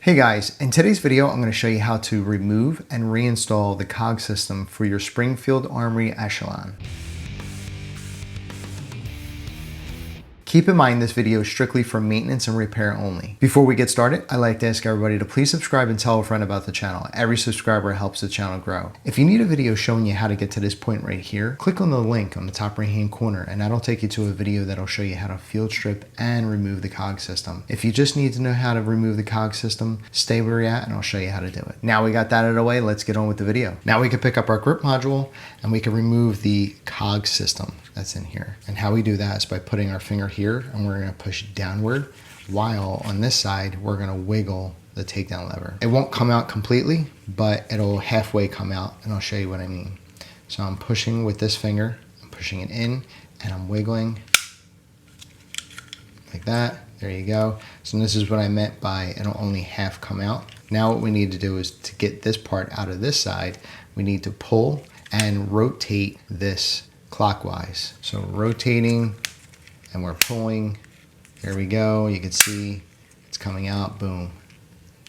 Hey guys, in today's video I'm going to show you how to remove and reinstall the COG system for your Springfield Armory Echelon. Keep in mind this video is strictly for maintenance and repair only. Before we get started, I'd like to ask everybody to please subscribe and tell a friend about the channel. Every subscriber helps the channel grow. If you need a video showing you how to get to this point right here, click on the link on the top right hand corner and that'll take you to a video that'll show you how to field strip and remove the COG system. If you just need to know how to remove the COG system, stay where you're at and I'll show you how to do it. Now we got that out of the way, let's get on with the video. Now we can pick up our grip module and we can remove the COG system that's in here. And how we do that is by putting our finger here and we're going to push downward, while on this side we're going to wiggle the takedown lever. It won't come out completely, but it'll halfway come out, and I'll show you what I mean. So I'm pushing with this finger, I'm pushing it in and I'm wiggling like that. There you go. So this is what I meant by it'll only half come out. Now what we need to do is to get this part out of this side, we need to pull and rotate this clockwise. So rotating and we're pulling. There we go. You can see it's coming out. Boom.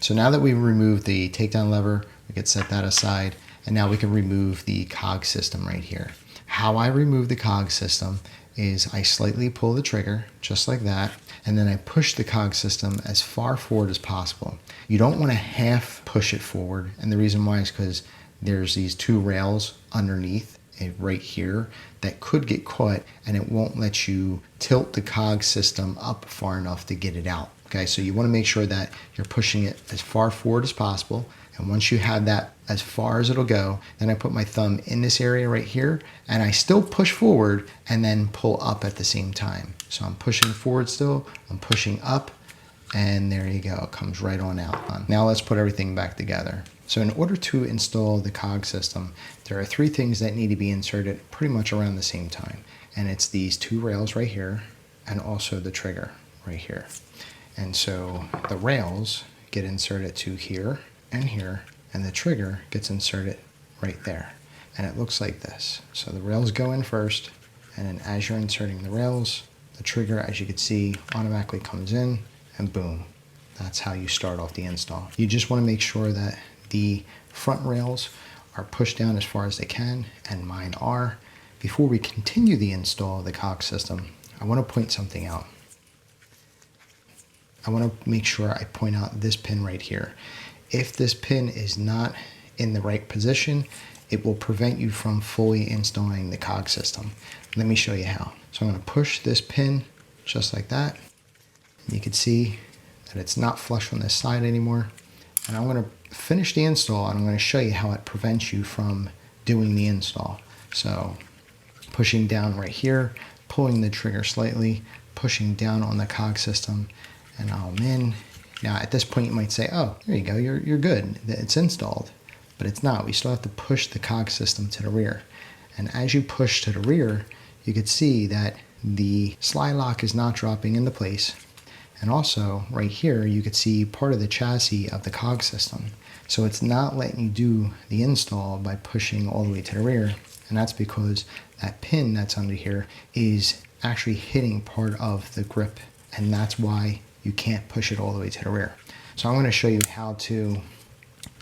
So now that we removed the takedown lever, we can set that aside, and now we can remove the COG system right here. How I remove the COG system is I slightly pull the trigger just like that, and then I push the COG system as far forward as possible. You don't want to half push it forward, and the reason why is because there's these two rails underneath right here that could get caught, and it won't let you tilt the COG system up far enough to get it out. Okay, so you want to make sure that you're pushing it as far forward as possible, and once you have that as far as it'll go, then I put my thumb in this area right here and I still push forward and then pull up at the same time. So I'm pushing forward still, I'm pushing up, and there you go, it comes right on out. Now let's put everything back together. So in order to install the COG system, there are three things that need to be inserted pretty much around the same time. And it's these two rails right here and also the trigger right here. And so the rails get inserted to here, and the trigger gets inserted right there. And it looks like this. So the rails go in first, and then as you're inserting the rails, the trigger, as you can see, automatically comes in, and boom. That's how you start off the install. You just want to make sure that the front rails are pushed down as far as they can, and mine are. Before we continue the install of the COG system, I want to point something out. I want to make sure I point out this pin right here. If this pin is not in the right position, it will prevent you from fully installing the COG system. Let me show you how. So I'm going to push this pin just like that. You can see that it's not flush on this side anymore. And I'm going to finish the install and I'm going to show you how it prevents you from doing the install. So pushing down right here, pulling the trigger slightly, pushing down on the COG system, and I'm in. Now at this point you might say, oh, there you go, you're good, it's installed. But it's not. We still have to push the COG system to the rear. And as you push to the rear, you can see that the slide lock is not dropping into place. And also right here, you could see part of the chassis of the COG system. So it's not letting you do the install by pushing all the way to the rear. And that's because that pin that's under here is actually hitting part of the grip. And that's why you can't push it all the way to the rear. So I'm going to show you how to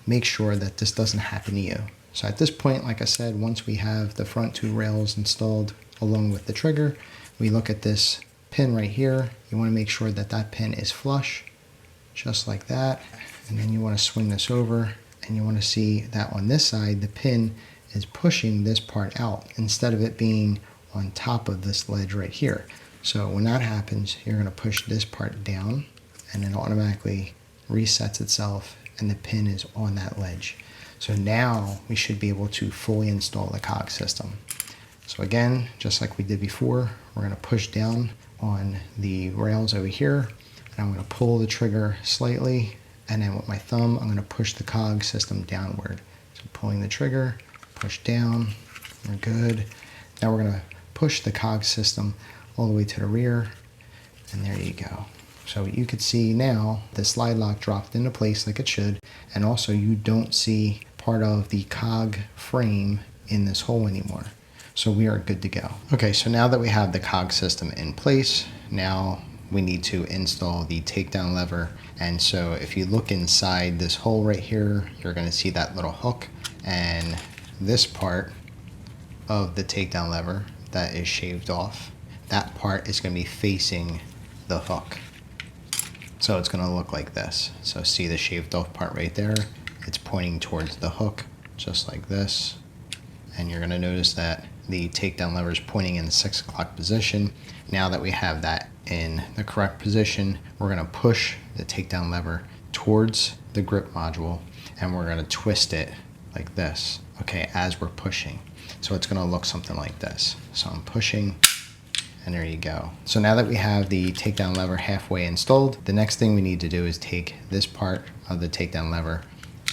make sure that this doesn't happen to you. So at this point, like I said, once we have the front two rails installed along with the trigger, we look at this pin right here. You want to make sure that that pin is flush, just like that. And then you want to swing this over and you want to see that on this side, the pin is pushing this part out instead of it being on top of this ledge right here. So when that happens, you're going to push this part down and it automatically resets itself and the pin is on that ledge. So now we should be able to fully install the COG system. So again, just like we did before, we're going to push down on the rails over here, and I'm going to pull the trigger slightly, and then with my thumb I'm going to push the COG system downward. So pulling the trigger, push down, we're good. Now we're going to push the COG system all the way to the rear, and there you go. So you can see now the slide lock dropped into place like it should, and also you don't see part of the COG frame in this hole anymore. So we are good to go. Okay, so now that we have the COG system in place, now we need to install the takedown lever. And so if you look inside this hole right here, you're going to see that little hook, and this part of the takedown lever that is shaved off, that part is going to be facing the hook. So it's going to look like this. So see the shaved off part right there? It's pointing towards the hook, just like this. And you're going to notice that the takedown lever is pointing in the 6 o'clock position. Now that we have that in the correct position, we're going to push the takedown lever towards the grip module, and we're going to twist it like this, okay, as we're pushing. So it's going to look something like this. So I'm pushing, and there you go. So now that we have the takedown lever halfway installed, the next thing we need to do is take this part of the takedown lever,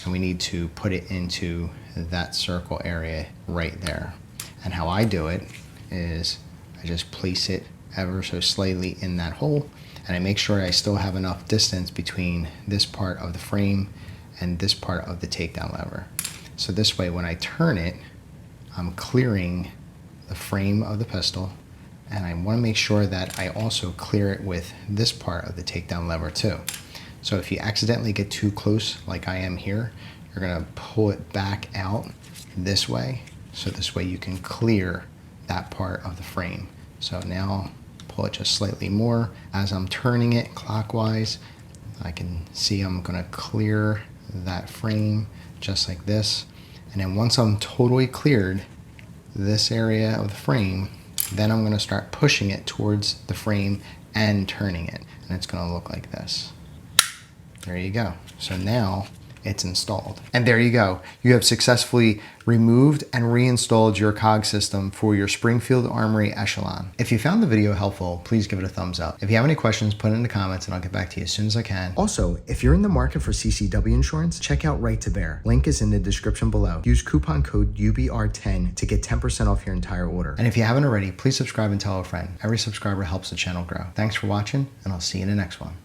and we need to put it into that circle area right there. And how I do it is I just place it ever so slightly in that hole, and I make sure I still have enough distance between this part of the frame and this part of the takedown lever. So this way, when I turn it, I'm clearing the frame of the pistol, and I want to make sure that I also clear it with this part of the takedown lever too. So if you accidentally get too close, like I am here, you're going to pull it back out this way. So this way you can clear that part of the frame. So now pull it just slightly more. As I'm turning it clockwise, I can see I'm going to clear that frame just like this. And then once I'm totally cleared this area of the frame, then I'm going to start pushing it towards the frame and turning it. And it's going to look like this. There you go. So now it's installed. And there you go. You have successfully removed and reinstalled your COG system for your Springfield Armory Echelon. If you found the video helpful, please give it a thumbs up. If you have any questions, put it in the comments and I'll get back to you as soon as I can. Also, if you're in the market for CCW insurance, check out Right to Bear. Link is in the description below. Use coupon code UBR10 to get 10% off your entire order. And if you haven't already, please subscribe and tell a friend. Every subscriber helps the channel grow. Thanks for watching, and I'll see you in the next one.